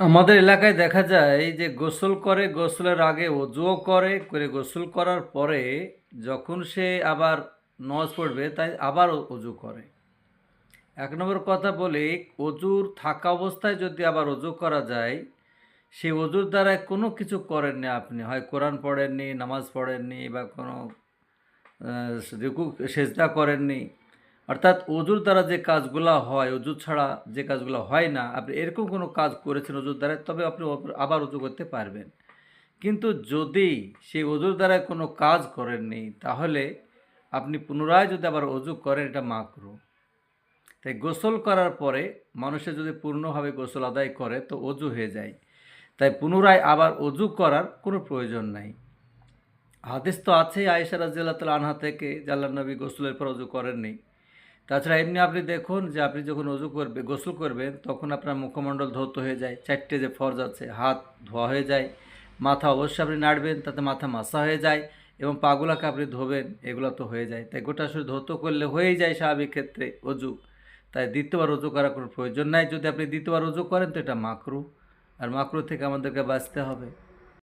আমাদের এলাকায় দেখা যায় যে গোসল করে, গোসলের আগে অজুও করে গোসল করার পরে যখন সে আবার নামাজ পড়বে তাই আবার অজু করে। এক নম্বর কথা বলি, অজুর থাকা অবস্থায় যদি আবার অজু করা যায়, সেই অজুর দ্বারা কোনো কিছু করেননি আপনি, হয় কোরআন পড়েননি, নামাজ পড়েননি বা কোনো রুকু সেজদা করেননি, অর্থাৎ অজুর দ্বারা যে কাজগুলো হয়, অজু ছাড়া যে কাজগুলো হয় না, আপনি এরকম কোনো কাজ করেছেন অজুর দ্বারা, তবে আপনি আবার অজু করতে পারবেন। কিন্তু যদি সেই অজুর দ্বারা কোনো কাজ করেননি, তাহলে আপনি পুনরায় যদি আবার অজু করেন, এটা মাকরুহ। তাই গোসল করার পরে মানুষের যদি পূর্ণভাবে গোসল আদায় করে তো অজু হয়ে যায়, তাই পুনরায় আবার অজু করার কোনো প্রয়োজন নাই। হাদিস তো আছেই আয়েশা রাদিয়াল্লাহু তাআলা আনহা থেকে, যে আল্লাহর নবী গোসলের পর অজু করেননি। তাছাড়া এমনি আপনি দেখুন যে আপনি যখন গোসল করবেন তখন আপনার মুখমণ্ডল ধৌত হয়ে যায়, চারটে যে ফরজ আছে, হাত ধোয়া হয়ে যায়, মাথা অবশ্যই আপনি নাড়বেন, তাতে মাথা মাসা হয়ে যায়, এবং পাগুলাকে আপনি ধোবেন, এগুলো তো হয়ে যায়। তাই গোটা শরীর ধৌত করলে হয়েই যায় স্বাভাবিক ক্ষেত্রে অজু। তাই দ্বিতীয়বার অজু করার কোনো প্রয়োজন নাই। যদি আপনি দ্বিতীয়বার অজু করেন তো এটা মাকরুহ, আর মাকরুহ থেকে আমাদেরকে বাঁচতে হবে।